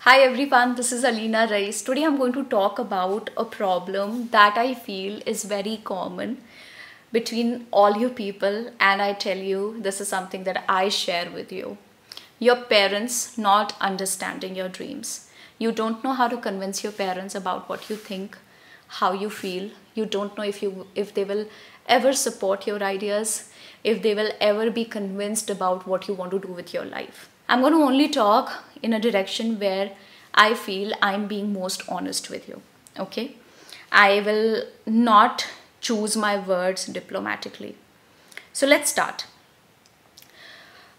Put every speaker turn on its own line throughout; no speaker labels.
Hi everyone, this is Aleena Rais. Today I'm going to talk about a problem that I feel is very common between all you people, and I tell you this is something that I share with you. Your parents not understanding your dreams. You don't know how to convince your parents about what you think, how you feel. You don't know if they will ever support your ideas, if they will ever be convinced about what you want to do with your life. I'm going to only talk in a direction where I feel I'm being most honest with you. Okay? I will not choose my words diplomatically. So let's start.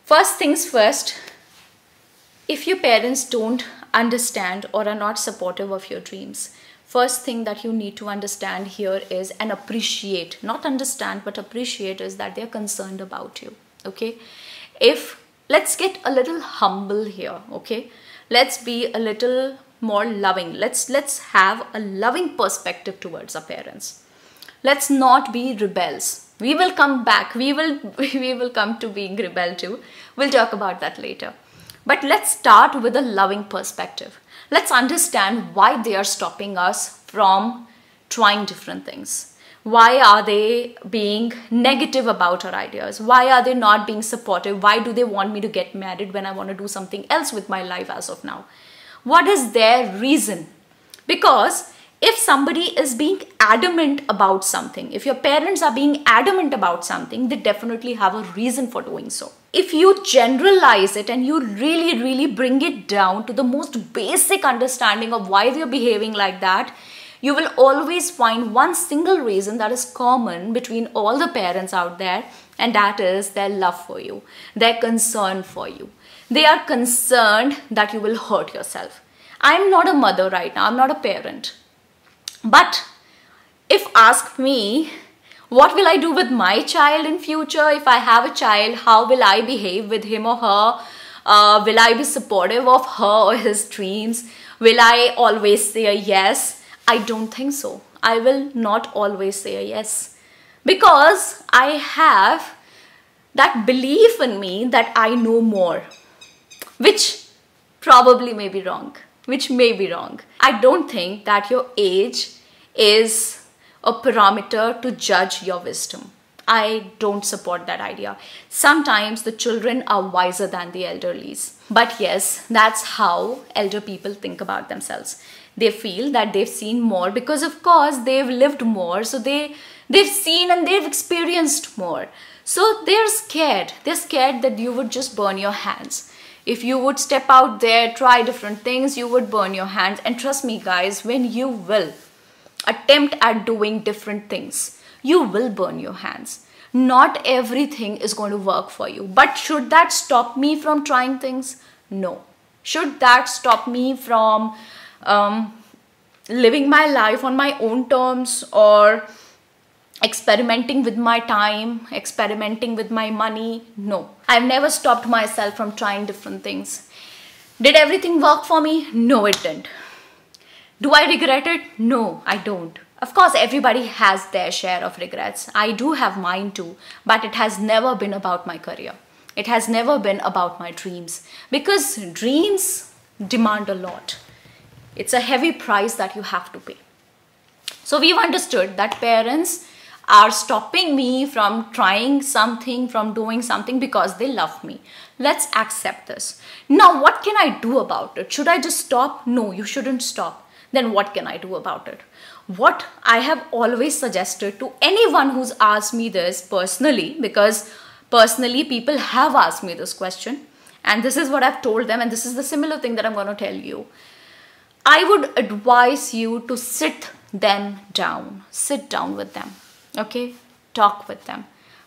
First things first, if your parents don't understand or are not supportive of your dreams, first thing that you need to understand here is and appreciate, not understand, but appreciate is that they're concerned about you. Okay? Let's get a little humble here. Okay? Let's be a little more loving. Let's have a loving perspective towards our parents. Let's not be rebels. We will come back. We will come to being rebel too. We'll talk about that later. But let's start with a loving perspective. Let's understand why they are stopping us from trying different things. Why are they being negative about our ideas? Why are they not being supportive? Why do they want me to get married when I want to do something else with my life as of now? What is their reason? Because if somebody is being adamant about something, if your parents are being adamant about something, they definitely have a reason for doing so. If you generalize it and you really bring it down to the most basic understanding of why they're behaving like that, you will always find one single reason that is common between all the parents out there, and that is their love for you, their concern for you. They are concerned that you will hurt yourself. I'm not a mother right now, I'm not a parent. But if ask me, what will I do with my child in future? If I have a child, how will I behave with him or her? Will I be supportive of her or his dreams? Will I always say a yes? I don't think so. I will not always say a yes. Because I have that belief in me that I know more. Which probably may be wrong. I don't think that your age is a parameter to judge your wisdom. I don't support that idea. Sometimes the children are wiser than the elderlies. But yes, that's how elder people think about themselves. They feel that they've seen more because of course they've lived more. So they've seen and they've experienced more. So they're scared. They're scared that you would just burn your hands. If you would step out there, try different things, you would burn your hands. And trust me guys, when you will attempt at doing different things, you will burn your hands. Not everything is going to work for you. But should that stop me from trying things? No. Should that stop me from living my life on my own terms or experimenting with my time, experimenting with my money? No. I've never stopped myself from trying different things. Did everything work for me? No, it didn't. Do I regret it? No, I don't. Of course, everybody has their share of regrets. I do have mine too, but it has never been about my career. It has never been about my dreams, because dreams demand a lot. It's a heavy price that you have to pay. So we've understood that parents are stopping me from trying something, from doing something because they love me. Let's accept this. Now, what can I do about it? Should I just stop? No, you shouldn't stop. Then what can I do about it? What I have always suggested to anyone who's asked me this personally, because personally people have asked me this question, and this is what I've told them, and this is the similar thing that I'm going to tell you. I would advise you to sit them down. Sit down with them. Okay? Talk with them.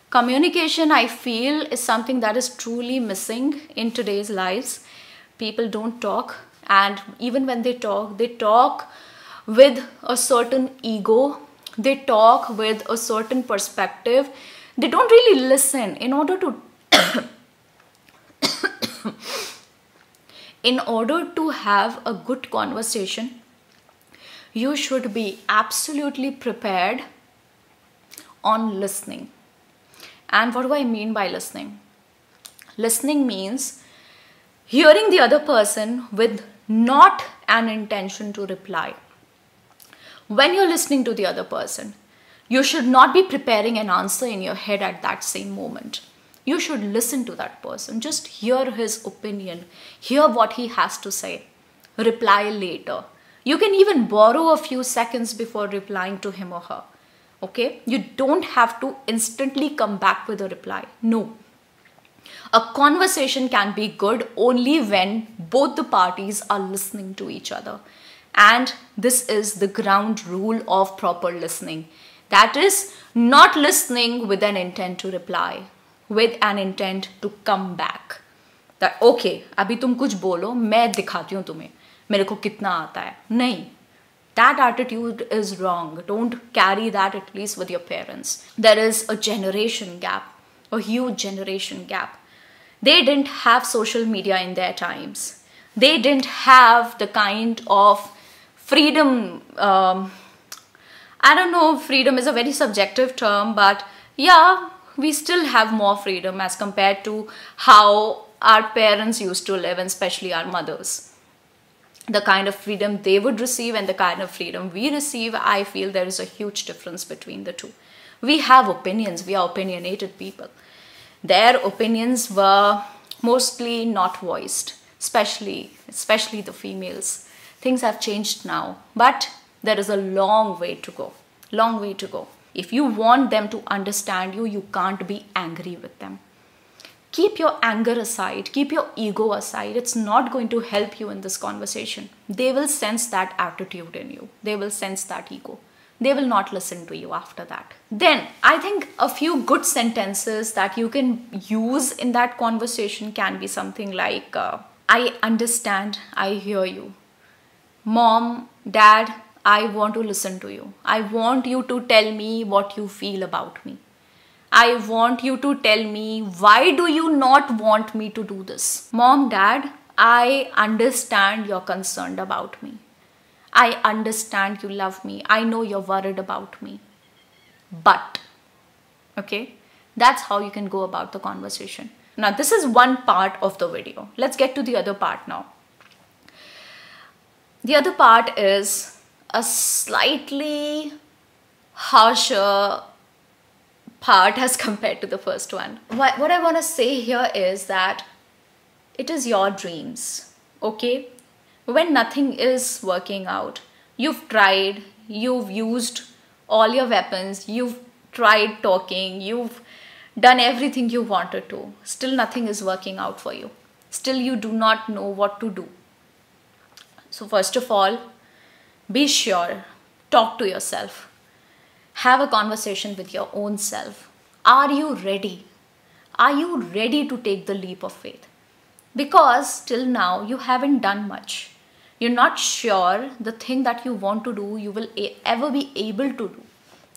Communication, I feel, is something that is truly missing in today's lives. People don't talk, and even when they talk with a certain ego. They talk with a certain perspective. They don't really listen. In order to have a good conversation, you should be absolutely prepared on listening. And what do I mean by listening? Listening means hearing the other person with not an intention to reply. When you're listening to the other person, you should not be preparing an answer in your head at that same moment. You should listen to that person. Just hear his opinion. Hear what he has to say. Reply later. You can even borrow a few seconds before replying to him or her. Okay? You don't have to instantly come back with a reply. No. A conversation can be good only when both the parties are listening to each other. And this is the ground rule of proper listening. That is, not listening with an intent to reply, with an intent to come back. That, okay, अभी तुम कुछ बोलो, मैं दिखाती हूँ तुम्हें, मेरे को कितना आता है. नहीं. That attitude is wrong. Don't carry that, at least with your parents. There is a generation gap, a huge generation gap. They didn't have social media in their times. They didn't have the kind of freedom. I don't know, freedom is a very subjective term, but yeah, we still have more freedom as compared to how our parents used to live, and especially our mothers. The kind of freedom they would receive and the kind of freedom we receive, I feel there is a huge difference between the two. We have opinions, we are opinionated people. Their opinions were mostly not voiced, especially the females. Things have changed now, but there is a long way to go. Long way to go. If you want them to understand you, you can't be angry with them. Keep your anger aside, keep your ego aside. It's not going to help you in this conversation. They will sense that attitude in you. They will sense that ego. They will not listen to you after that. Then, I think a few good sentences that you can use in that conversation can be something like, I understand, I hear you. Mom, Dad, I want to listen to you. I want you to tell me what you feel about me. I want you to tell me, why do you not want me to do this? Mom, Dad, I understand you're concerned about me. I understand you love me. I know you're worried about me. But, okay, that's how you can go about the conversation. Now, this is one part of the video. Let's get to the other part now. The other part is a slightly harsher part as compared to the first one. What I want to say here is that it is your dreams, okay? When nothing is working out, you've tried, you've used all your weapons, you've tried talking, you've done everything you wanted to, still nothing is working out for you. Still you do not know what to do. So first of all, be sure, talk to yourself. Have a conversation with your own self. Are you ready? Are you ready to take the leap of faith? Because till now you haven't done much. You're not sure the thing that you want to do, you will ever be able to do.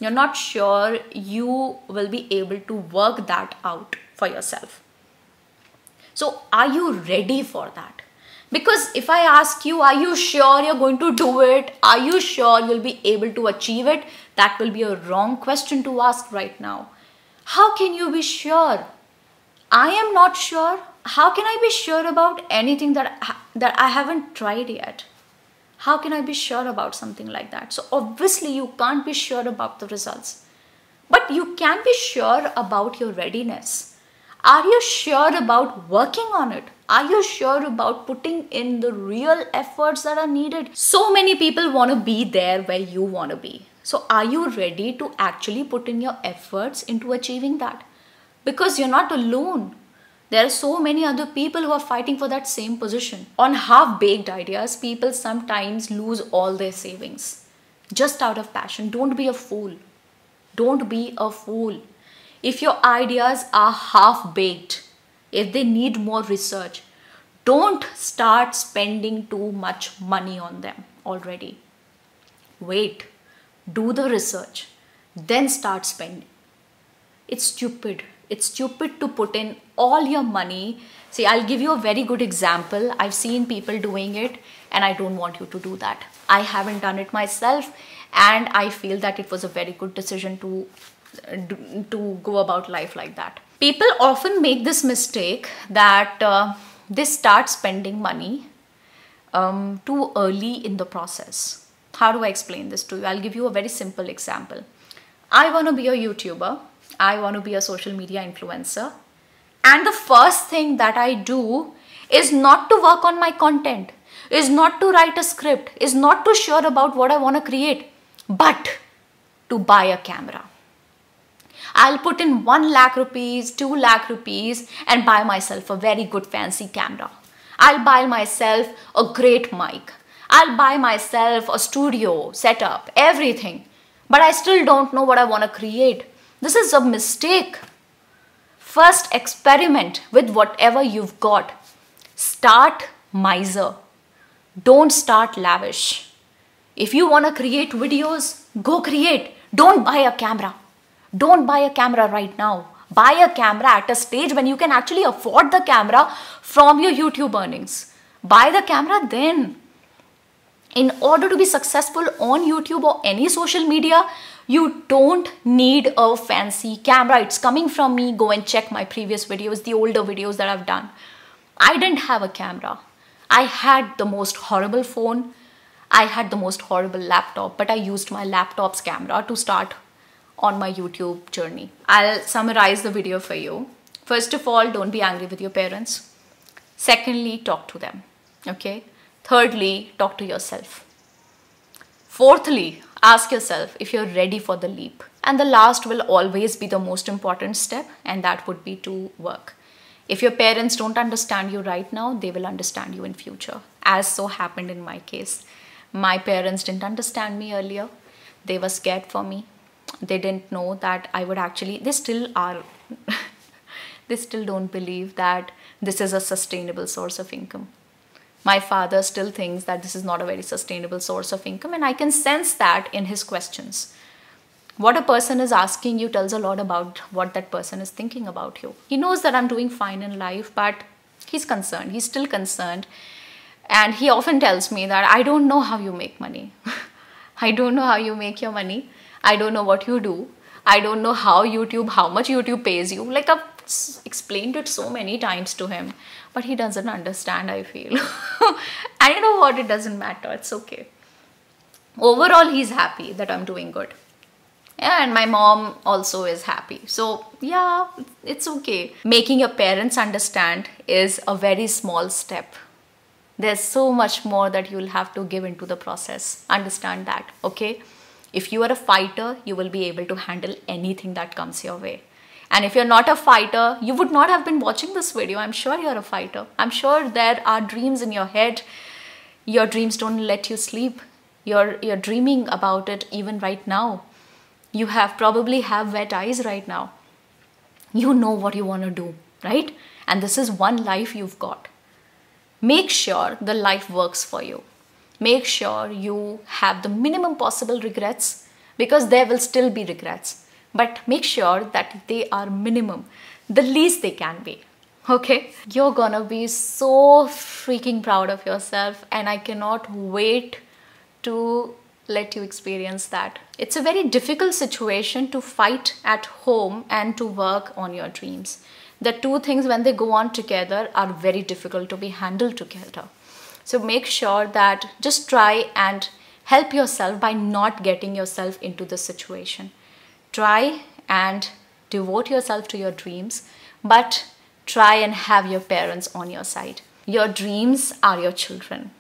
You're not sure you will be able to work that out for yourself. So are you ready for that? Because if I ask you, are you sure you're going to do it? Are you sure you'll be able to achieve it? That will be a wrong question to ask right now. How can you be sure? I am not sure. How can I be sure about anything that I haven't tried yet? How can I be sure about something like that? So obviously you can't be sure about the results. But you can be sure about your readiness. Are you sure about working on it? Are you sure about putting in the real efforts that are needed? So many people want to be there where you want to be. So are you ready to actually put in your efforts into achieving that? Because you're not alone. There are so many other people who are fighting for that same position. On half-baked ideas, people sometimes lose all their savings. Just out of passion. Don't be a fool. Don't be a fool. If your ideas are half-baked, if they need more research, don't start spending too much money on them already. Wait, do the research, then start spending. It's stupid. It's stupid to put in all your money. See, I'll give you a very good example. I've seen people doing it and I don't want you to do that. I haven't done it myself and I feel that it was a very good decision to go about life like that. People often make this mistake that they start spending money too early in the process. How do I explain this to you? I'll give you a very simple example. I want to be a YouTuber. I want to be a social media influencer. And the first thing that I do is not to work on my content, is not to write a script, is not to sure about what I want to create, but to buy a camera. I'll put in 1 lakh rupees, 2 lakh rupees and buy myself a very good fancy camera. I'll buy myself a great mic. I'll buy myself a studio setup, everything. But I still don't know what I want to create. This is a mistake. First, experiment with whatever you've got. Start miser. Don't start lavish. If you want to create videos, go create. Don't buy a camera. Don't buy a camera right now. Buy a camera at a stage when you can actually afford the camera from your YouTube earnings. Buy the camera then. In order to be successful on YouTube or any social media, you don't need a fancy camera. It's coming from me. Go and check my previous videos, the older videos that I've done. I didn't have a camera. I had the most horrible phone. I had the most horrible laptop, but I used my laptop's camera to start on my YouTube journey. I'll summarize the video for you. First of all, don't be angry with your parents. Secondly, talk to them. Okay? Thirdly, talk to yourself. Fourthly, ask yourself if you're ready for the leap. And the last will always be the most important step, and that would be to work. If your parents don't understand you right now, they will understand you in future, as so happened in my case. My parents didn't understand me earlier. They were scared for me. They didn't know that I would actually, they still are, they still don't believe that this is a sustainable source of income. My father still thinks that this is not a very sustainable source of income, and I can sense that in his questions. What a person is asking you tells a lot about what that person is thinking about you. He knows that I'm doing fine in life, but he's concerned. He's still concerned. And he often tells me that I don't know how you make money. I don't know how you make your money. I don't know what you do. I don't know how much YouTube pays you. Like, I've explained it so many times to him, but he doesn't understand, I feel. And you know what? It doesn't matter. It's okay. Overall, he's happy that I'm doing good. Yeah, and my mom also is happy. So yeah, it's okay. Making your parents understand is a very small step. There's so much more that you'll have to give into the process. Understand that, okay? If you are a fighter, you will be able to handle anything that comes your way. And if you're not a fighter, you would not have been watching this video. I'm sure you're a fighter. I'm sure there are dreams in your head. Your dreams don't let you sleep. You're dreaming about it even right now. You probably have wet eyes right now. You know what you want to do, right? And this is one life you've got. Make sure the life works for you. Make sure you have the minimum possible regrets, because there will still be regrets. But make sure that they are minimum, the least they can be. Okay? You're gonna be so freaking proud of yourself, and I cannot wait to let you experience that. It's a very difficult situation to fight at home and to work on your dreams. The two things, when they go on together, are very difficult to be handled together. So make sure that just try and help yourself by not getting yourself into this situation. Try and devote yourself to your dreams, but try and have your parents on your side. Your dreams are your children.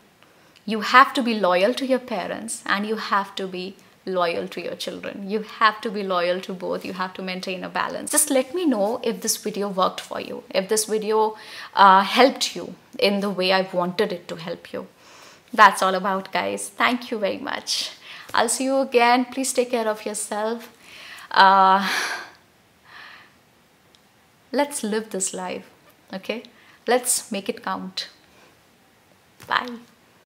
You have to be loyal to your parents, and you have to be loyal to your children. You have to be loyal to both. You have to maintain a balance. Just let me know if this video worked for you, if this video helped you in the way I wanted it to help you. That's all about, guys. Thank you very much. I'll see you again. Please take care of yourself. Let's live this life, okay? Let's make it count. Bye.